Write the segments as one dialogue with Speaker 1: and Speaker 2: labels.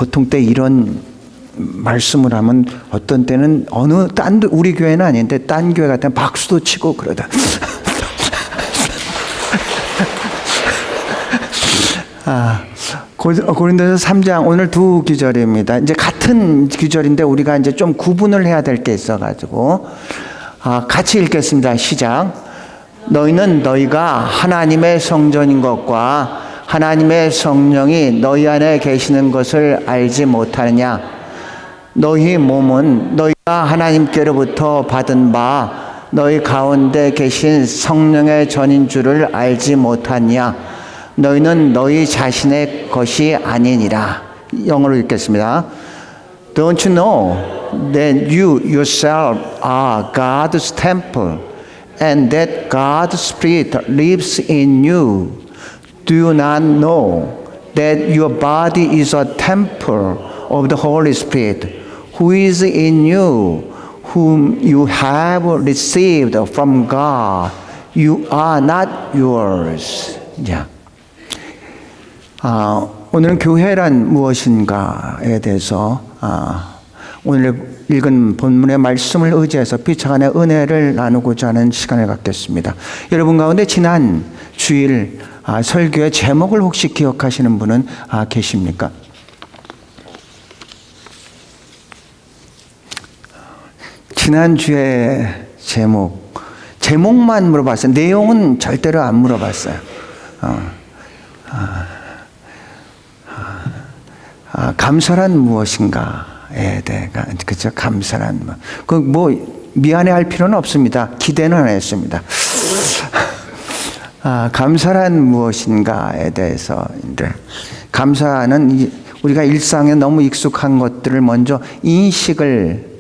Speaker 1: 보통 때 이런 말씀을 하면 어떤 때는 우리 교회는 아닌데 딴 교회 같으면 박수도 치고 그러다. 고린도서 3장 오늘 두 구절입니다. 이제 같은 구절인데 우리가 이제 좀 구분을 해야 될 게 있어가지고 같이 읽겠습니다. 시작. 너희는 너희가 하나님의 성전인 것과 하나님의 성령이 너희 안에 계시는 것을 알지 못하느냐? 너희 몸은 너희가 하나님께로부터 받은 바 너희 가운데 계신 성령의 전인 줄을 알지 못하느냐? 너희는 너희 자신의 것이 아니니라. 영어로 읽겠습니다. Don't you know that you yourself are God's temple and that God's Spirit lives in you? Do you not know that your body is a temple of the Holy Spirit who is in you, whom you have received from God? You are not yours. Yeah. 오늘은 교회란 무엇인가에 대해서 오늘 읽은 본문의 말씀을 의지해서 비차간의 은혜를 나누고자 하는 시간을 갖겠습니다. 여러분 가운데 지난 주일 설교의 제목을 혹시 기억하시는 분은 계십니까? 지난주에 제목만 물어봤어요. 내용은 절대로 안 물어봤어요. 감사란 무엇인가에 대해, 그죠? 감사란 미안해 할 필요는 없습니다. 기대는 안 했습니다. 감사란 무엇인가에 대해서인데, 감사는 우리가 일상에 너무 익숙한 것들을 먼저 인식을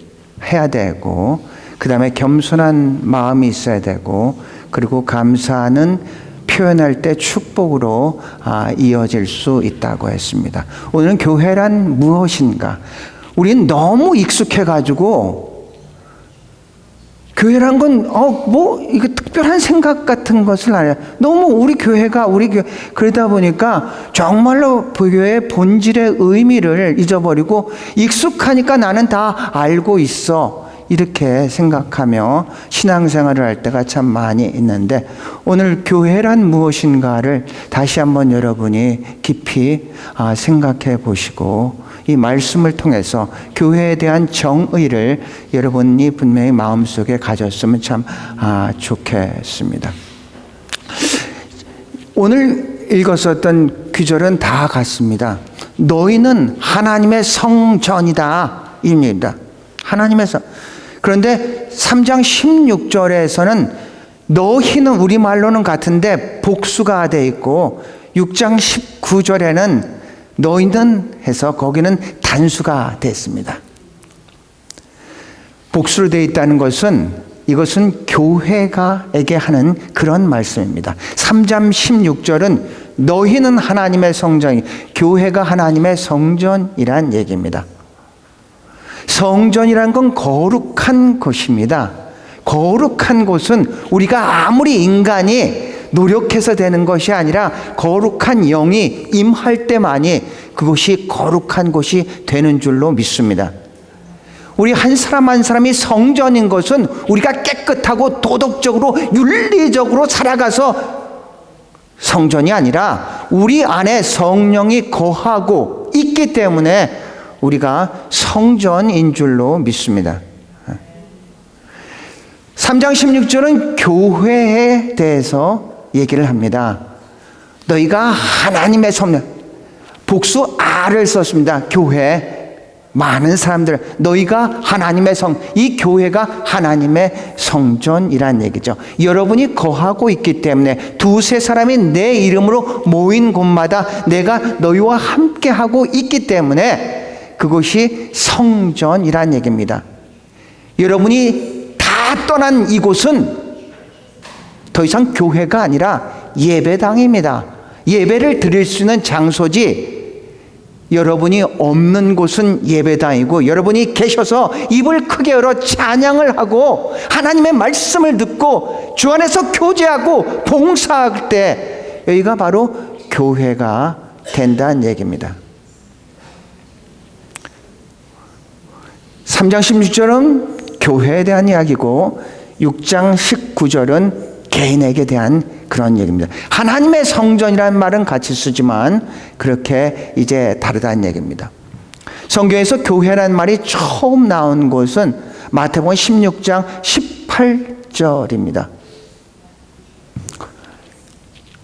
Speaker 1: 해야 되고, 그 다음에 겸손한 마음이 있어야 되고, 그리고 감사는 표현할 때 축복으로 이어질 수 있다고 했습니다. 오늘은 교회란 무엇인가? 우린 너무 익숙해가지고 교회란 건 이거 특별한 생각 같은 것을 안 해요. 너무 우리 교회 그러다 보니까 정말로 교회의 본질의 의미를 잊어버리고 익숙하니까 나는 다 알고 있어. 이렇게 생각하며 신앙생활을 할 때가 참 많이 있는데, 오늘 교회란 무엇인가를 다시 한번 여러분이 깊이 생각해 보시고 이 말씀을 통해서 교회에 대한 정의를 여러분이 분명히 마음속에 가졌으면 참 좋겠습니다. 오늘 읽었었던 구절은 다 같습니다. 너희는 하나님의 성전이다 입니다. 하나님의 성. 그런데 3장 16절에서는 너희는 우리말로는 같은데 복수가 되어 있고, 6장 19절에는 너희는 해서 거기는 단수가 됐습니다. 복수로 되어 있다는 것은 이것은 교회가에게 하는 그런 말씀입니다. 3장 16절은 너희는 하나님의 성전이, 교회가 하나님의 성전이란 얘기입니다. 성전이란 건 거룩한 곳입니다. 거룩한 곳은 우리가 아무리 인간이 노력해서 되는 것이 아니라 거룩한 영이 임할 때만이 그곳이 거룩한 곳이 되는 줄로 믿습니다. 우리 한 사람 한 사람이 성전인 것은 우리가 깨끗하고 도덕적으로 윤리적으로 살아가서 성전이 아니라 우리 안에 성령이 거하고 있기 때문에 우리가 성전인 줄로 믿습니다. 3장 16절은 교회에 대해서 얘기를 합니다. 너희가 하나님의 성전, 복수 R을 썼습니다. 교회, 많은 사람들, 너희가 하나님의 이 교회가 하나님의 성전이란 얘기죠. 여러분이 거하고 있기 때문에 두세 사람이 내 이름으로 모인 곳마다 내가 너희와 함께 하고 있기 때문에 그것이 성전이란 얘기입니다. 여러분이 다 떠난 이곳은 더 이상 교회가 아니라 예배당입니다. 예배를 드릴 수 있는 장소지, 여러분이 없는 곳은 예배당이고, 여러분이 계셔서 입을 크게 열어 찬양을 하고 하나님의 말씀을 듣고 주 안에서 교제하고 봉사할 때 여기가 바로 교회가 된다는 얘기입니다. 3장 16절은 교회에 대한 이야기고 6장 19절은 개인에게 대한 그런 얘기입니다. 하나님의 성전이라는 말은 같이 쓰지만 그렇게 이제 다르다는 얘기입니다. 성경에서 교회라는 말이 처음 나온 곳은 마태복음 16장 18절입니다.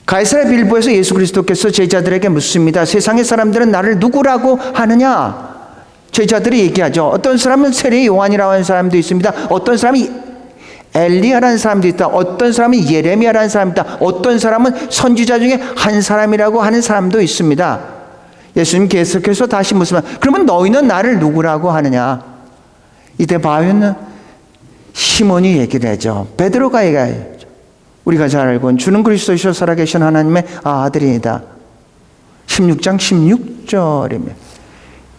Speaker 1: 가이사랴 빌보에서 예수 그리스도께서 제자들에게 묻습니다. 세상의 사람들은 나를 누구라고 하느냐? 제자들이 얘기하죠. 어떤 사람은 세례 요한이라고 하는 사람도 있습니다. 어떤 사람이 엘리야라는 사람도 있다. 어떤 사람은 예레미야라는 사람도 있다. 어떤 사람은 선지자 중에 한 사람이라고 하는 사람도 있습니다. 예수님 계속해서 다시 묻습니다. 그러면 너희는 나를 누구라고 하느냐? 이때 바울은 시몬이 얘기를 하죠. 베드로가 얘기하죠. 우리가 잘 알고 있는 주는 그리스도이시오 살아계신 하나님의 아들이다. 16장 16절입니다.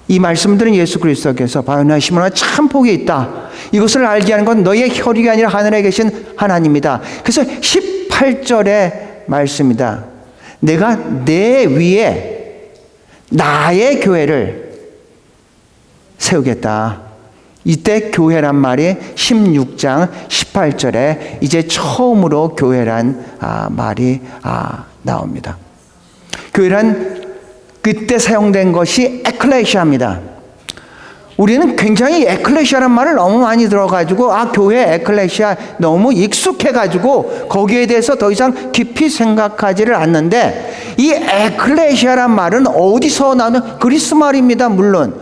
Speaker 1: 이 말씀들은 예수 그리스도께서 바울과 시몬아 참 복이 있다. 이것을 알게 하는 건 너희의 혈육이 아니라 하늘에 계신 하나님이다. 그래서 18절의 말씀이다. 내가 내 위에 나의 교회를 세우겠다. 이때 교회란 말이 16장 18절에 이제 처음으로 교회란 말이 나옵니다. 교회란 그때 사용된 것이 에클레시아입니다. 우리는 굉장히 에클레시아란 말을 너무 많이 들어가지고 교회 에클레시아 너무 익숙해가지고 거기에 대해서 더 이상 깊이 생각하지를 않는데 이 에클레시아란 말은 어디서 나오는 그리스 말입니다. 물론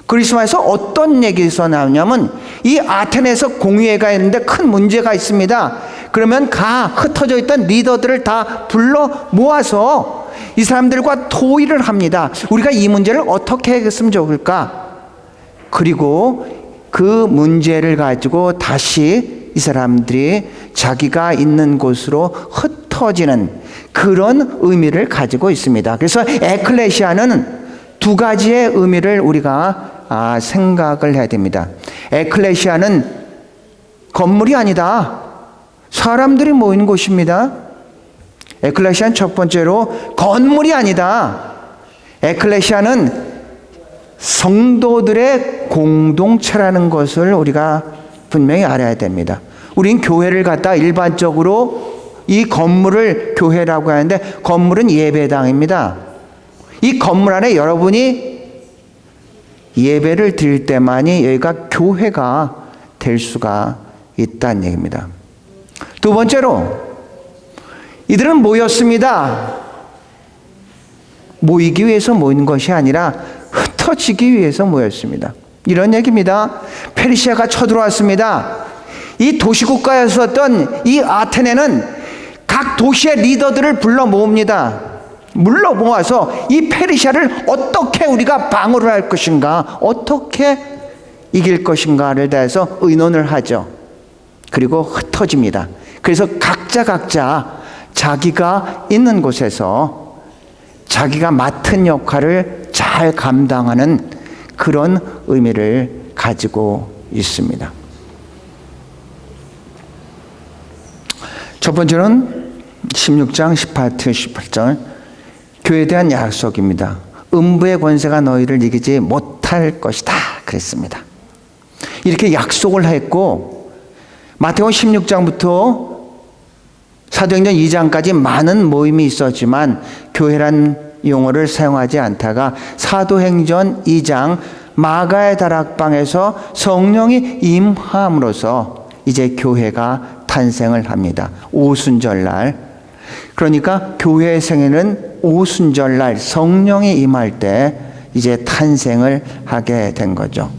Speaker 1: 그리스 말에서 어떤 얘기에서 나오냐면 이 아테네에서 공의회가 있는데 큰 문제가 있습니다. 그러면 흩어져 있던 리더들을 다 불러 모아서 이 사람들과 토의를 합니다. 우리가 이 문제를 어떻게 해결했으면 좋을까? 그리고 그 문제를 가지고 다시 이 사람들이 자기가 있는 곳으로 흩어지는 그런 의미를 가지고 있습니다. 그래서 에클레시아는 두 가지의 의미를 우리가 생각을 해야 됩니다. 에클레시아는 건물이 아니다. 사람들이 모이는 곳입니다. 에클레시아는 첫 번째로 건물이 아니다. 에클레시아는 성도들의 공동체라는 것을 우리가 분명히 알아야 됩니다. 우린 교회를 갖다 일반적으로 이 건물을 교회라고 하는데 건물은 예배당입니다. 이 건물 안에 여러분이 예배를 드릴 때만이 여기가 교회가 될 수가 있다는 얘기입니다. 두 번째로 이들은 모였습니다. 모이기 위해서 모이는 것이 아니라 흩어지기 위해서 모였습니다. 이런 얘기입니다. 페르시아가 쳐들어왔습니다. 이 도시국가였었던 이 아테네는 각 도시의 리더들을 불러 모읍니다. 물러 모아서 이 페르시아를 어떻게 우리가 방어를 할 것인가, 어떻게 이길 것인가를 대해서 의논을 하죠. 그리고 흩어집니다. 그래서 각자 자기가 있는 곳에서 자기가 맡은 역할을 잘 감당하는 그런 의미를 가지고 있습니다. 첫 번째는 16장 18절 교회에 대한 약속입니다. 음부의 권세가 너희를 이기지 못할 것이다 그랬습니다. 이렇게 약속을 했고 마태복음 16장부터 사도행전 2장까지 많은 모임이 있었지만 교회란 용어를 사용하지 않다가 사도행전 2장 마가의 다락방에서 성령이 임함으로써 이제 교회가 탄생을 합니다. 오순절날. 그러니까 교회의 생애는 오순절날 성령이 임할 때 이제 탄생을 하게 된 거죠.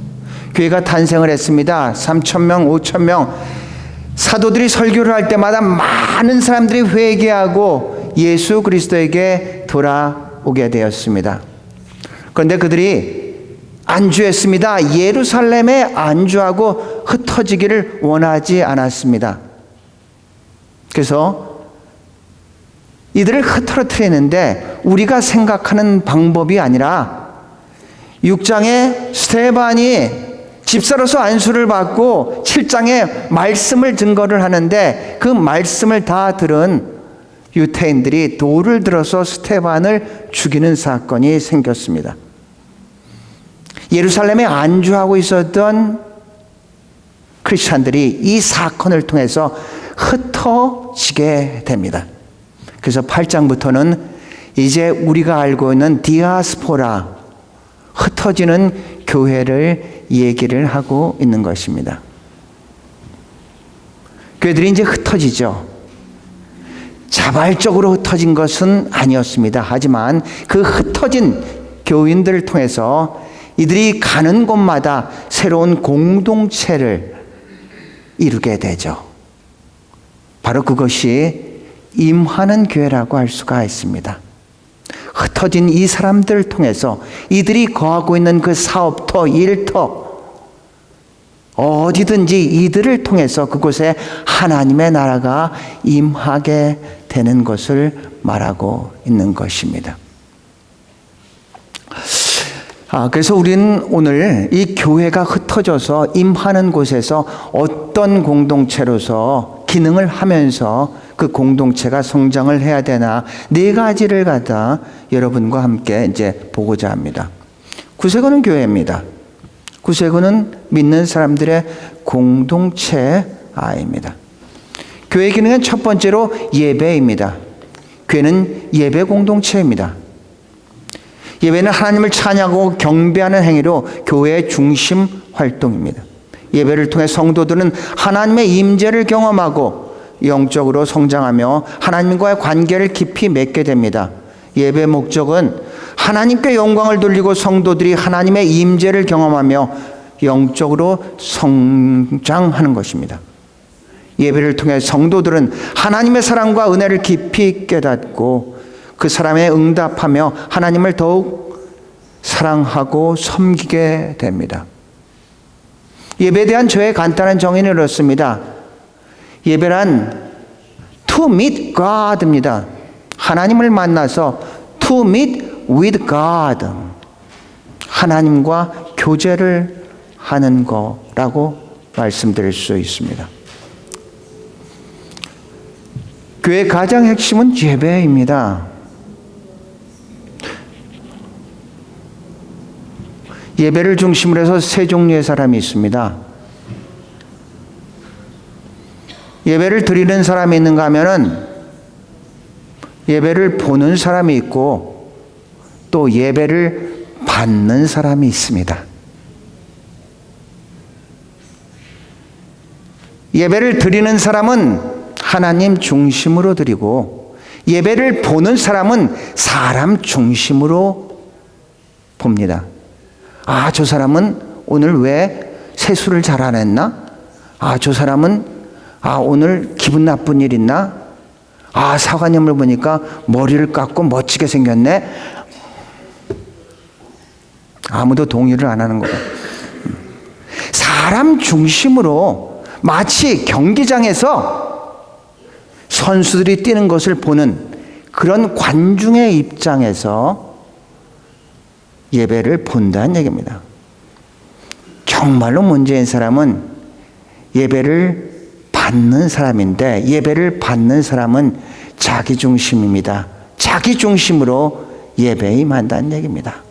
Speaker 1: 교회가 탄생을 했습니다. 3,000명, 5,000명. 사도들이 설교를 할 때마다 많은 사람들이 회개하고 예수 그리스도에게 돌아오게 되었습니다. 그런데 그들이 안주했습니다. 예루살렘에 안주하고 흩어지기를 원하지 않았습니다. 그래서 이들을 흩어뜨리는데 우리가 생각하는 방법이 아니라 6장에 스데반이 집사로서 안수를 받고 7장에 말씀을 증거를 하는데 그 말씀을 다 들은 유대인들이 돌을 들어서 스데반을 죽이는 사건이 생겼습니다. 예루살렘에 안주하고 있었던 크리스찬들이 이 사건을 통해서 흩어지게 됩니다. 그래서 8장부터는 이제 우리가 알고 있는 디아스포라, 흩어지는 교회를 얘기를 하고 있는 것입니다. 교회들이 이제 흩어지죠. 자발적으로 흩어진 것은 아니었습니다. 하지만 그 흩어진 교인들을 통해서 이들이 가는 곳마다 새로운 공동체를 이루게 되죠. 바로 그것이 임하는 교회라고 할 수가 있습니다. 흩어진 이 사람들을 통해서 이들이 거하고 있는 그 사업터, 일터, 어디든지 이들을 통해서 그곳에 하나님의 나라가 임하게 되는 것을 말하고 있는 것입니다. 그래서 우리는 오늘 이 교회가 흩어져서 임하는 곳에서 어떤 공동체로서 기능을 하면서 그 공동체가 성장을 해야 되나 네 가지를 갖다 여러분과 함께 이제 보고자 합니다. 구세군은 교회입니다. 구세군은 믿는 사람들의 공동체입니다. 교회 기능은 첫 번째로 예배입니다. 교회는 예배 공동체입니다. 예배는 하나님을 찬양하고 경배하는 행위로 교회의 중심 활동입니다. 예배를 통해 성도들은 하나님의 임재를 경험하고 영적으로 성장하며 하나님과의 관계를 깊이 맺게 됩니다. 예배 목적은 하나님께 영광을 돌리고 성도들이 하나님의 임재를 경험하며 영적으로 성장하는 것입니다. 예배를 통해 성도들은 하나님의 사랑과 은혜를 깊이 깨닫고 그 사람에 응답하며 하나님을 더욱 사랑하고 섬기게 됩니다. 예배에 대한 저의 간단한 정의는 이렇습니다. 예배란 to meet God입니다. 하나님을 만나서 to meet with God, 하나님과 교제를 하는 거라고 말씀드릴 수 있습니다. 교회의 가장 핵심은 예배입니다. 예배를 중심으로 해서 세 종류의 사람이 있습니다. 예배를 드리는 사람이 있는가 하면은 예배를 보는 사람이 있고 또 예배를 받는 사람이 있습니다. 예배를 드리는 사람은 하나님 중심으로 드리고 예배를 보는 사람은 사람 중심으로 봅니다. 저 사람은 오늘 왜 세수를 잘 안 했나? 저 사람은 오늘 기분 나쁜 일 있나? 사관님을 보니까 머리를 깎고 멋지게 생겼네. 아무도 동의를 안 하는 거예요. 사람 중심으로 마치 경기장에서 선수들이 뛰는 것을 보는 그런 관중의 입장에서 예배를 본다는 얘기입니다. 정말로 문제인 사람은 예배를 받는 사람인데 예배를 받는 사람은 자기 중심입니다. 자기 중심으로 예배에 임한다는 얘기입니다.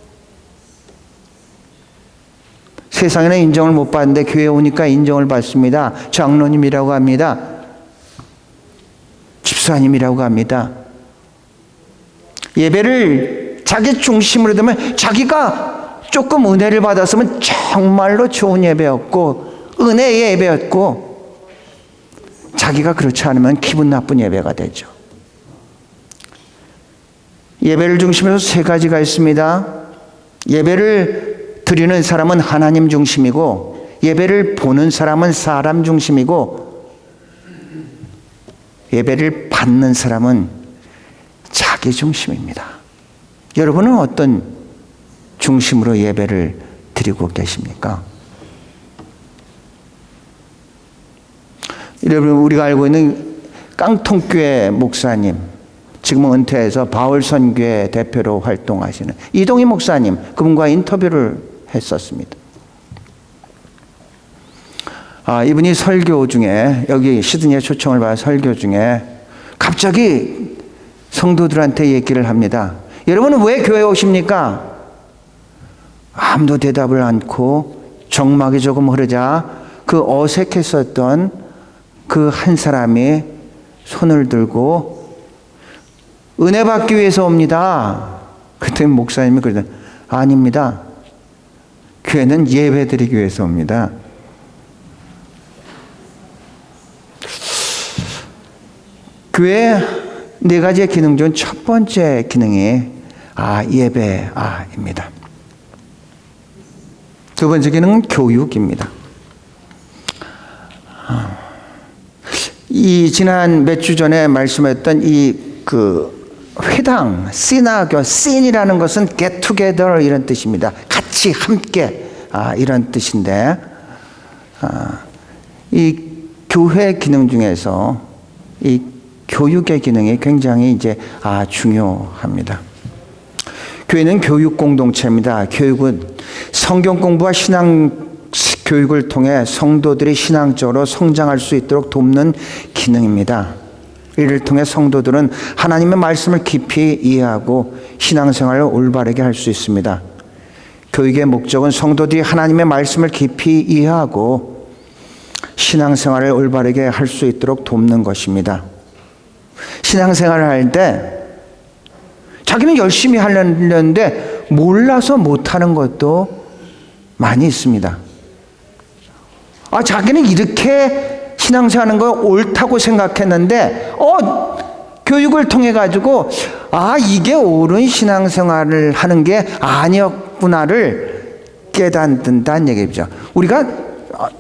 Speaker 1: 세상에는 인정을 못 받는데 교회에 오니까 인정을 받습니다. 장로님이라고 합니다. 집사님이라고 합니다. 예배를 자기 중심으로 되면 자기가 조금 은혜를 받았으면 정말로 좋은 예배였고 은혜의 예배였고 자기가 그렇지 않으면 기분 나쁜 예배가 되죠. 예배를 중심으로 세 가지가 있습니다. 예배를 드리는 사람은 하나님 중심이고 예배를 보는 사람은 사람 중심이고 예배를 받는 사람은 자기 중심입니다. 여러분은 어떤 중심으로 예배를 드리고 계십니까? 여러분, 우리가 알고 있는 깡통교회 목사님, 지금은 은퇴해서 바울선교회 대표로 활동하시는 이동희 목사님, 그분과 인터뷰를 했었습니다. 이분이 설교 중에, 여기 시드니에 초청을 받아 설교 중에 갑자기 성도들한테 얘기를 합니다. 여러분은 왜 교회에 오십니까? 아무도 대답을 않고 정막이 조금 흐르자 그 어색했었던 그 한 사람이 손을 들고 은혜 받기 위해서 옵니다. 그때 목사님이 그러더니 아닙니다. 교회는 예배 드리기 위해서 옵니다. 교회 네 가지의 기능 중 첫 번째 기능이 예배입니다. 두 번째 기능은 교육입니다. 이 지난 몇 주 전에 말씀했던 회당, 시나교, 씬이라는 것은 get together 이런 뜻입니다. 같이 함께 이런 뜻인데 이 교회 기능 중에서 이 교육의 기능이 굉장히 중요합니다. 교회는 교육 공동체입니다. 교육은 성경 공부와 신앙 교육을 통해 성도들이 신앙적으로 성장할 수 있도록 돕는 기능입니다. 이를 통해 성도들은 하나님의 말씀을 깊이 이해하고 신앙생활을 올바르게 할 수 있습니다. 교육의 목적은 성도들이 하나님의 말씀을 깊이 이해하고 신앙생활을 올바르게 할 수 있도록 돕는 것입니다. 신앙생활을 할 때 자기는 열심히 하려는데 몰라서 못하는 것도 많이 있습니다. 자기는 이렇게 신앙생활하는 거 옳다고 생각했는데 교육을 통해 가지고 이게 옳은 신앙생활을 하는 게 아니었구나를 깨닫는다는 얘기죠. 우리가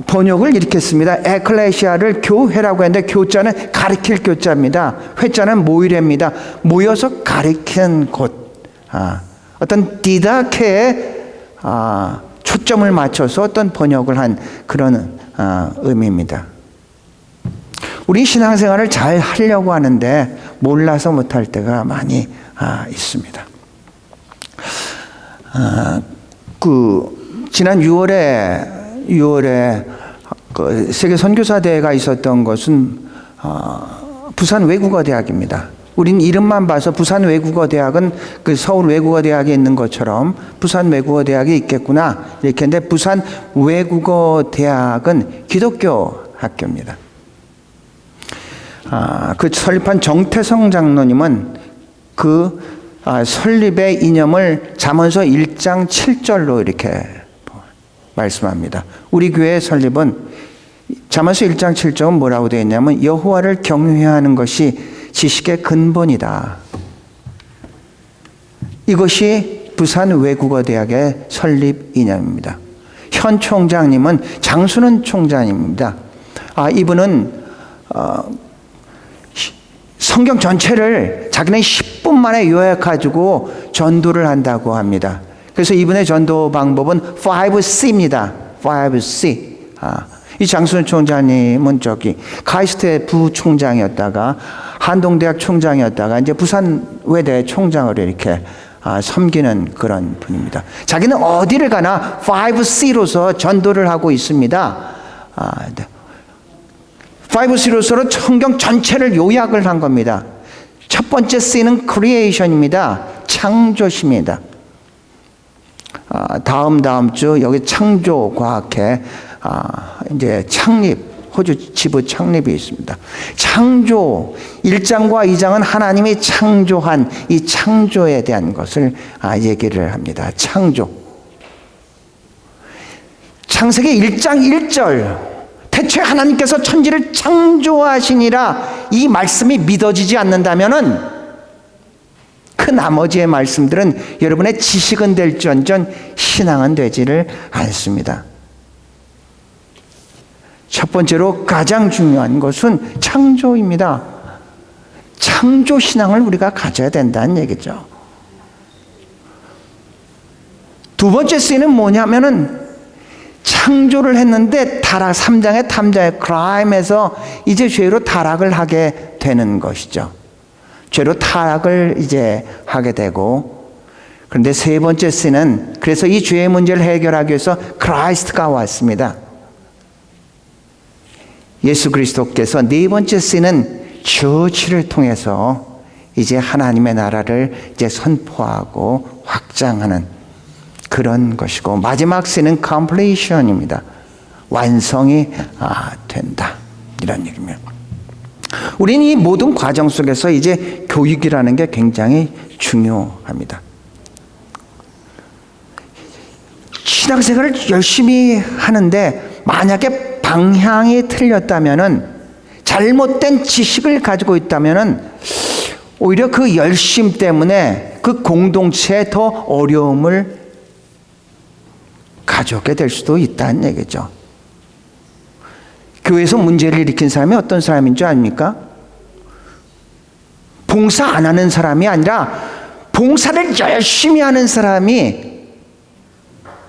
Speaker 1: 번역을 이렇게 씁니다. 에클레시아를 교회라고 했는데 교자는 가리킬 교자입니다. 회자는 모이래입니다. 모여서 가리키는 곳. 어떤 디다케에 초점을 맞춰서 어떤 번역을 한 그런 의미입니다. 우리 신앙생활을 잘 하려고 하는데 몰라서 못할 때가 많이 있습니다. 지난 6월에 세계 선교사 대회가 있었던 것은 부산 외국어대학입니다. 우린 이름만 봐서 부산 외국어대학은 서울 외국어대학에 있는 것처럼 부산 외국어대학이 있겠구나 이렇게 했는데 부산 외국어대학은 기독교 학교입니다. 그 설립한 정태성 장로님은 설립의 이념을 잠언서 1장 7절로 이렇게 말씀합니다. 우리 교회의 설립은 잠언서 1장 7절은 뭐라고 되어 있냐면 여호와를 경외해야 하는 것이 지식의 근본이다. 이것이 부산 외국어대학의 설립 이념입니다. 현 총장님은 장순원 총장입니다. 이분은 성경 전체를 자기는 10분 만에 요약해가지고 전도를 한다고 합니다. 그래서 이분의 전도 방법은 5C입니다. 5C. 이 장순원 총장님은 카이스트의 부총장이었다가 한동대학 총장이었다가 이제 부산 외대 총장을 이렇게 섬기는 그런 분입니다. 자기는 어디를 가나 5C로서 전도를 하고 있습니다. 5C로서 성경 전체를 요약을 한 겁니다. 첫 번째 C는 크리에이션입니다. 창조심입니다. 다음 주 여기 창조과학회 이제 호주 지부 창립이 있습니다. 창조 1장과 2장은 하나님이 창조한 이 창조에 대한 것을 얘기를 합니다. 창조. 창세기 1장 1절 태초에 하나님께서 천지를 창조하시니라 이 말씀이 믿어지지 않는다면은 그 나머지의 말씀들은 여러분의 지식은 될지언정 신앙은 되지를 않습니다. 첫 번째로 가장 중요한 것은 창조입니다. 창조 신앙을 우리가 가져야 된다는 얘기죠. 두 번째 C는 뭐냐면은 창조를 했는데 3장의 탐자의 크라임에서 이제 죄로 타락을 하게 되는 것이죠. 죄로 타락을 이제 하게 되고, 그런데 세 번째 C는 그래서 이 죄의 문제를 해결하기 위해서 크라이스트가 왔습니다. 예수 그리스도께서 네 번째 C는 처치를 통해서 이제 하나님의 나라를 이제 선포하고 확장하는 그런 것이고, 마지막 C는 completion입니다. 완성이 된다, 이런 얘기입니다. 우리는 이 모든 과정 속에서 이제 교육이라는 게 굉장히 중요합니다. 신앙생활을 열심히 하는데 만약에 방향이 틀렸다면은, 잘못된 지식을 가지고 있다면은 오히려 그 열심 때문에 그 공동체에 더 어려움을 가져오게 될 수도 있다는 얘기죠. 교회에서 문제를 일으킨 사람이 어떤 사람인 줄 아닙니까? 봉사 안 하는 사람이 아니라 봉사를 열심히 하는 사람이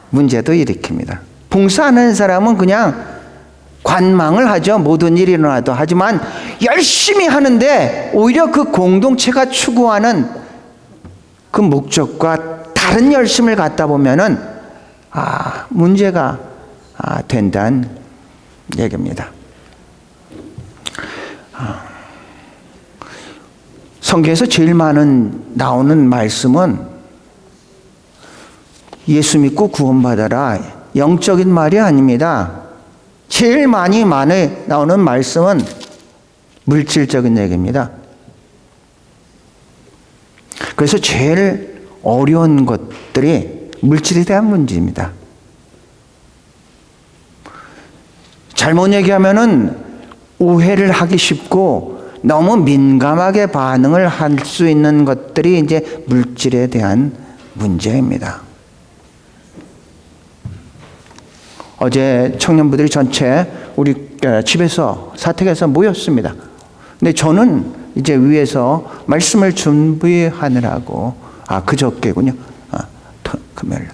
Speaker 1: 문제도 일으킵니다. 봉사 안 하는 사람은 그냥 관망을 하죠. 모든 일이 일어나도. 하지만 열심히 하는데 오히려 그 공동체가 추구하는 그 목적과 다른 열심을 갖다 보면은 문제가 된다는 얘기입니다. 성경에서 제일 나오는 말씀은 예수 믿고 구원받아라, 영적인 말이 아닙니다. 제일 많이 나오는 말씀은 물질적인 얘기입니다. 그래서 제일 어려운 것들이 물질에 대한 문제입니다. 잘못 얘기하면은 오해를 하기 쉽고 너무 민감하게 반응을 할 수 있는 것들이 이제 물질에 대한 문제입니다. 어제 청년부들이 전체 우리 집에서 사택에서 모였습니다. 근데 저는 이제 위에서 말씀을 준비하느라고, 그저께군요. 금요일.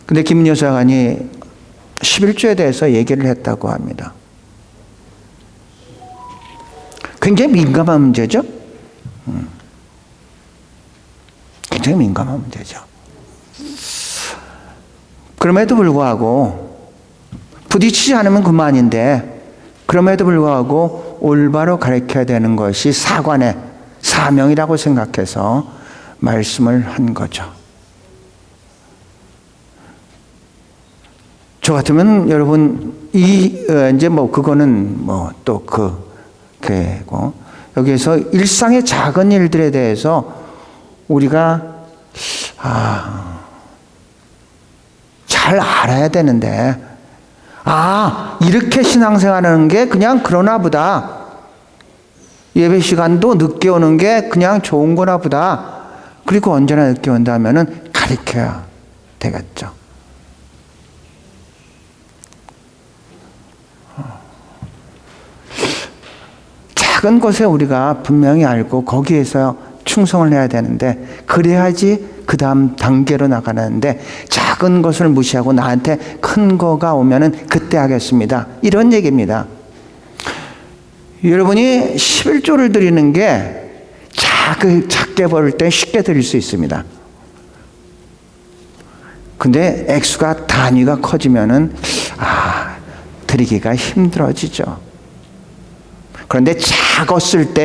Speaker 1: 근데 김은효 사관이 11조에 대해서 얘기를 했다고 합니다. 굉장히 민감한 문제죠. 굉장히 민감한 문제죠. 그럼에도 불구하고 부딪히지 않으면 그만인데, 그럼에도 불구하고 올바로 가르쳐야 되는 것이 사관의 사명이라고 생각해서 말씀을 한 거죠. 저 같으면 여러분 이제 그거는 또 그게고, 여기에서 일상의 작은 일들에 대해서 우리가 잘 알아야 되는데, 이렇게 신앙생활하는 게 그냥 그러나 보다, 예배 시간도 늦게 오는 게 그냥 좋은 거나 보다, 그리고 언제나 늦게 온다면은 가르쳐야 되겠죠. 작은 것에 우리가 분명히 알고 거기에서 충성을 해야 되는데, 그래야지 그 다음 단계로 나가는데, 작은 것을 무시하고 나한테 큰 거가 오면은 그때 하겠습니다, 이런 얘기입니다. 여러분이 11조를 드리는 게 작게 버릴 때 쉽게 드릴 수 있습니다. 근데 액수가 단위가 커지면은 드리기가 힘들어지죠. 그런데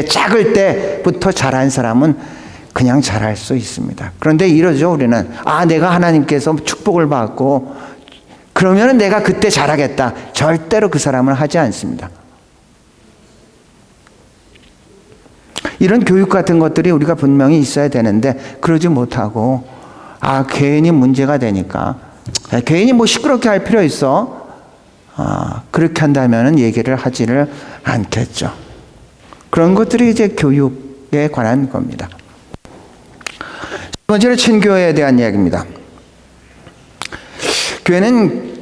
Speaker 1: 작을 때부터 잘한 사람은 그냥 잘할 수 있습니다. 그런데 이러죠, 우리는. 내가 하나님께서 축복을 받고 그러면 내가 그때 잘하겠다. 절대로 그 사람은 하지 않습니다. 이런 교육 같은 것들이 우리가 분명히 있어야 되는데, 그러지 못하고 괜히 문제가 되니까, 괜히 시끄럽게 할 필요 있어, 그렇게 한다면 얘기를 하지를 않겠죠. 그런 것들이 이제 교육에 관한 겁니다. 두 번째로 친교회에 대한 이야기입니다. 교회는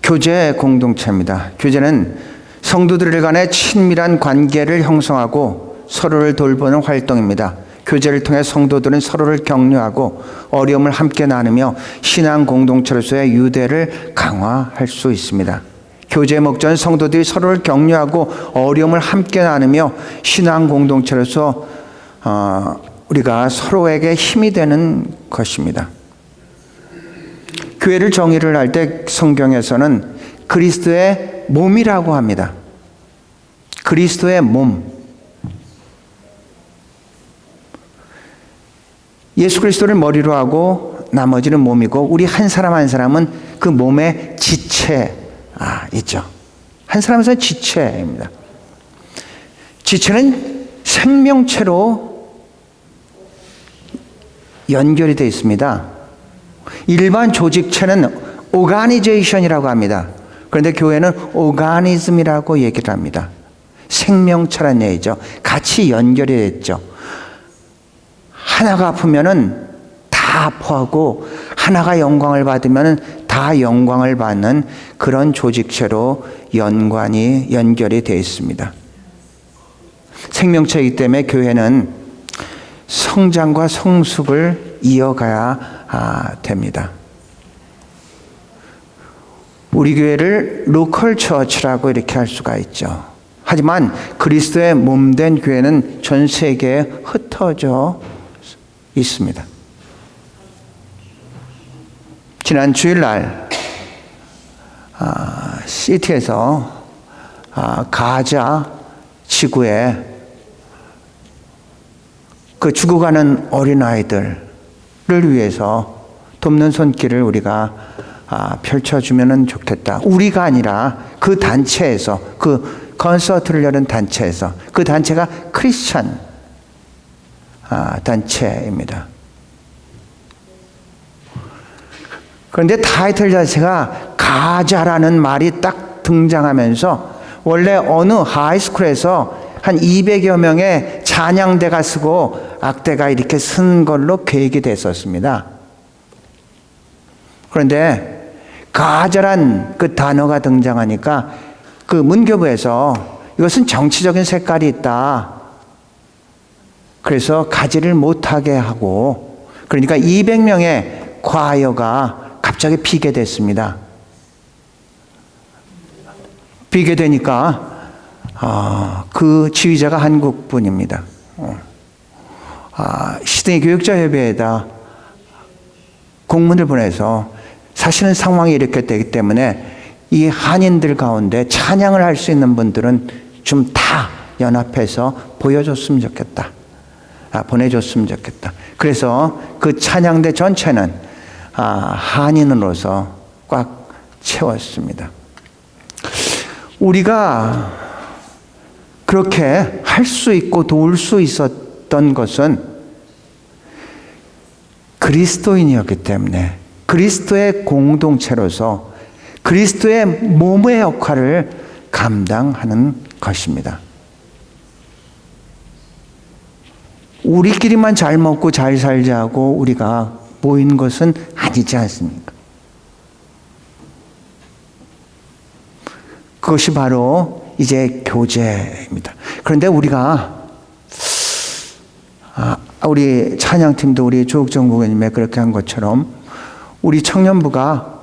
Speaker 1: 교제 공동체입니다. 교제는 성도들 간의 친밀한 관계를 형성하고 서로를 돌보는 활동입니다. 교제를 통해 성도들은 서로를 격려하고 어려움을 함께 나누며 신앙 공동체로서의 유대를 강화할 수 있습니다. 교제의 목적은 성도들이 서로를 격려하고 어려움을 함께 나누며 신앙 공동체로서 우리가 서로에게 힘이 되는 것입니다. 교회를 정의를 할 때 성경에서는 그리스도의 몸이라고 합니다. 그리스도의 몸. 예수 그리스도를 머리로 하고 나머지는 몸이고 우리 한 사람 한 사람은 그 몸의 지체 있죠. 한 사람 한 사람 지체입니다. 지체는 생명체로 연결이 되어 있습니다. 일반 조직체는 오가니제이션이라고 합니다. 그런데 교회는 오가니즘이라고 얘기를 합니다. 생명체란 얘기죠. 같이 연결이 됐죠. 하나가 아프면은 다 아파하고 하나가 영광을 받으면은 다 영광을 받는 그런 조직체로 연결이 되어 있습니다. 생명체이기 때문에 교회는 성장과 성숙을 이어가야 됩니다. 우리 교회를 로컬 처치라고 이렇게 할 수가 있죠. 하지만 그리스도의 몸된 교회는 전 세계에 흩어져 있습니다. 지난 주일날 시티에서 가자 지구에 그 죽어가는 어린아이들을 위해서 돕는 손길을 우리가 펼쳐주면 좋겠다. 우리가 아니라 그 단체에서, 그 콘서트를 여는 단체에서, 그 단체가 크리스찬 단체입니다. 그런데 타이틀 자체가 가자라는 말이 딱 등장하면서 원래 어느 하이스쿨에서 한 200여 명의 찬양대가 쓰고 악대가 이렇게 쓴 걸로 계획이 됐었습니다. 그런데 가자란 그 단어가 등장하니까 그 문교부에서 이것은 정치적인 색깔이 있다. 그래서 가지를 못하게 하고, 그러니까 200명의 과여가 갑자기 비게 됐습니다. 비게 되니까 그 지휘자가 한국 분입니다. 시드니 교육자협의회에다 공문을 보내서 사실은 상황이 이렇게 되기 때문에 이 한인들 가운데 찬양을 할 수 있는 분들은 좀 다 연합해서 보여줬으면 좋겠다. 보내줬으면 좋겠다. 그래서 그 찬양대 전체는 한인으로서 꽉 채웠습니다. 우리가 그렇게 할 수 있고 도울 수 있었던 것은 그리스도인이었기 때문에, 그리스도의 공동체로서 그리스도의 몸의 역할을 감당하는 것입니다. 우리끼리만 잘 먹고 잘 살자고 우리가 모인 것은 아니지 않습니까? 그것이 바로 이제 교제입니다. 그런데 우리가 우리 찬양팀도 우리 조국정 부모님의 그렇게 한 것처럼 우리 청년부가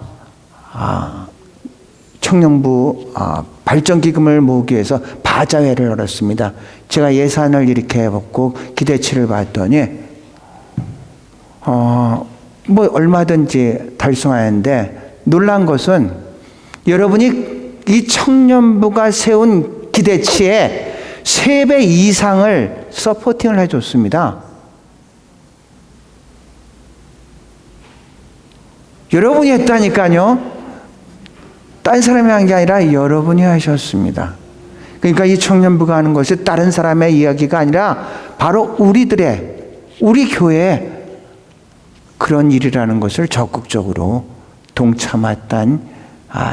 Speaker 1: 청년부 발전기금을 모으기 위해서 바자회를 열었습니다. 제가 예산을 이렇게 해봤고 기대치를 봤더니 뭐 얼마든지 달성하는데 놀란 것은 여러분이 이 청년부가 세운 기대치에 3배 이상을 서포팅을 해줬습니다. 여러분이 했다니까요. 딴 사람이 한 게 아니라 여러분이 하셨습니다. 그러니까 이 청년부가 하는 것이 다른 사람의 이야기가 아니라 바로 우리 교회의 그런 일이라는 것을 적극적으로 동참했던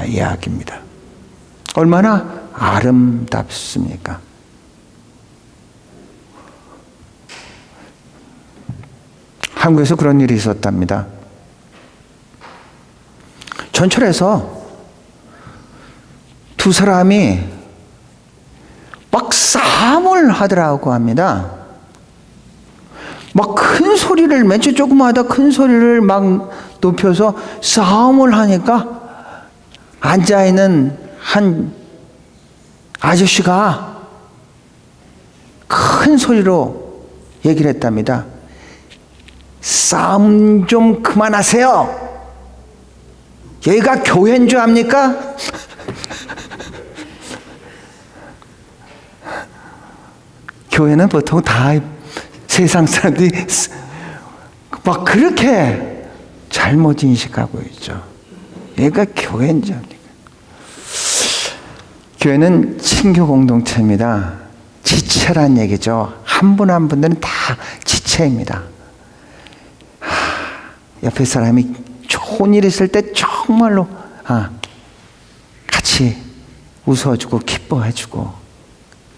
Speaker 1: 이야기입니다. 얼마나 아름답습니까? 한국에서 그런 일이 있었답니다. 전철에서 두 사람이 막 싸움을 하더라고 합니다. 막 큰 소리를, 맨 조그마하다 큰 소리를 막 높여서 싸움을 하니까 앉아있는 한 아저씨가 큰 소리로 얘기를 했답니다. 싸움 좀 그만하세요. 여기가 교회인 줄 압니까? 교회는 보통 다 세상 사람들이 막 그렇게 잘못 인식하고 있죠. 얘가 교회인지 아닙니까? 교회는 친교 공동체입니다. 지체란 얘기죠. 한 분 한 분들은 다 지체입니다. 옆에 사람이 좋은 일 있을 때 정말로 같이 웃어주고 기뻐해주고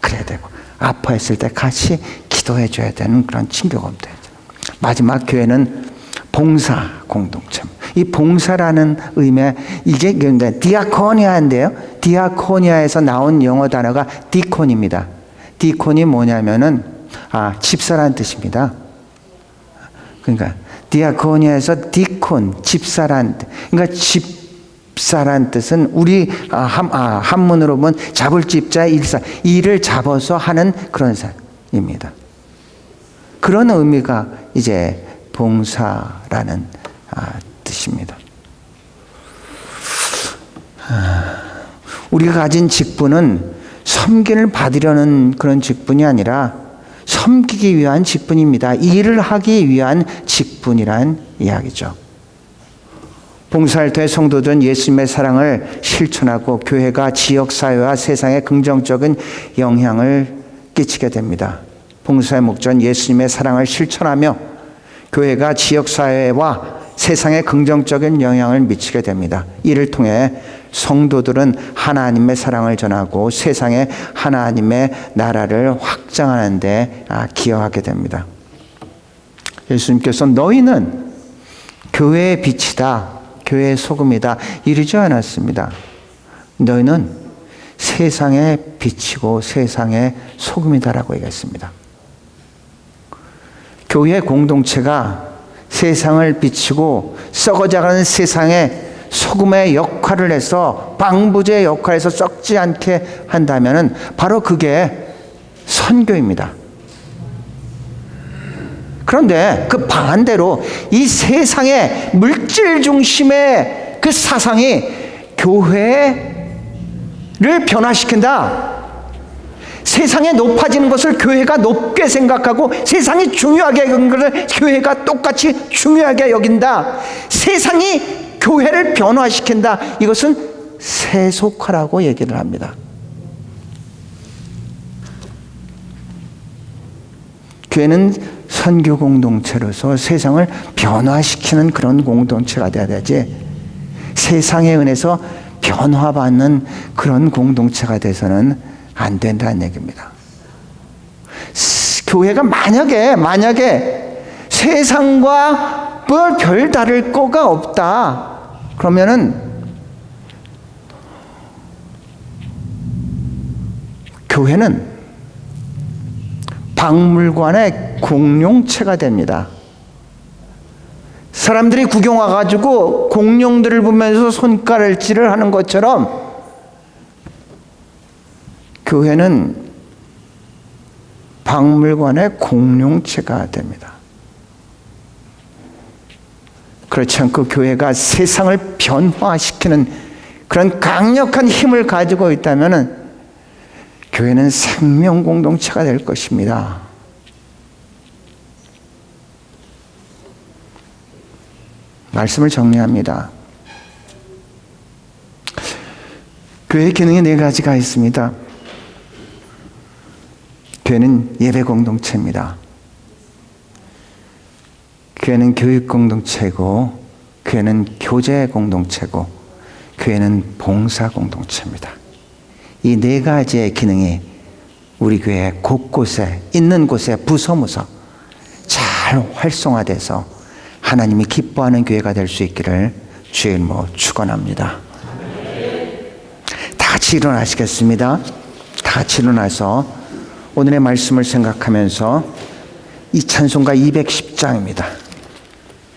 Speaker 1: 그래야 되고, 아파했을 때 같이 기도해줘야 되는 그런 친교 공동체. 마지막 교회는 봉사 공동체입니다. 이 봉사라는 의미에 이게 디아코니아인데요. 디아코니아에서 나온 영어 단어가 디콘입니다. 디콘이 뭐냐면은 집사라는 뜻입니다. 그러니까 디아코니아에서 디콘, 집사란, 그러니까 집사란 뜻은 우리 한문으로 보면 잡을 집자 일사, 일을 잡아서 하는 그런 사람입니다. 그런 의미가 이제 봉사라는 뜻입니다. 우리가 가진 직분은 섬김을 받으려는 그런 직분이 아니라 섬기기 위한 직분입니다. 일을 하기 위한 직분이란 이야기죠. 봉사할 때 성도들은 예수님의 사랑을 실천하고 교회가 지역사회와 세상에 긍정적인 영향을 끼치게 됩니다. 봉사의 목적은 예수님의 사랑을 실천하며 교회가 지역사회와 세상에 긍정적인 영향을 미치게 됩니다. 이를 통해 성도들은 하나님의 사랑을 전하고 세상에 하나님의 나라를 확장하는 데 기여하게 됩니다. 예수님께서 너희는 교회의 빛이다, 교회의 소금이다 이러지 않았습니다. 너희는 세상의 빛이고 세상의 소금이다라고 얘기했습니다. 교회 공동체가 세상을 비치고 썩어져가는 세상에 소금의 역할을 해서, 방부제의 역할을 해서 썩지 않게 한다면 바로 그게 선교입니다. 그런데 그 반대로 이 세상의 물질 중심의 그 사상이 교회를 변화시킨다. 세상에 높아지는 것을 교회가 높게 생각하고 세상이 중요하게 여긴 것을 교회가 똑같이 중요하게 여긴다. 세상이 교회를 변화시킨다. 이것은 세속화라고 얘기를 합니다. 교회는 선교 공동체로서 세상을 변화시키는 그런 공동체가 돼야 되지, 세상의 은혜에서 변화받는 그런 공동체가 돼서는 안 된다는 얘기입니다. 교회가 만약에 세상과 별 다를 거가 없다 그러면은 교회는 박물관의 공룡체가 됩니다. 사람들이 구경 와가지고 공룡들을 보면서 손가락질을 하는 것처럼 교회는 박물관의 공룡체가 됩니다. 그렇지 않고 교회가 세상을 변화시키는 그런 강력한 힘을 가지고 있다면 교회는 생명 공동체가 될 것입니다. 말씀을 정리합니다. 교회의 기능이 4가지가 있습니다. 교회는 예배 공동체입니다. 교회는 교육 공동체고, 교회는 교제 공동체고, 교회는 봉사 공동체입니다. 이 4가지의 기능이 우리 교회 곳곳에 있는 곳에 부서무서 잘 활성화돼서 하나님이 기뻐하는 교회가 될 수 있기를 주의 이름으로 축원합니다. 다 같이 일어나시겠습니다. 다 같이 일어나서 오늘의 말씀을 생각하면서 이 찬송가 210장입니다.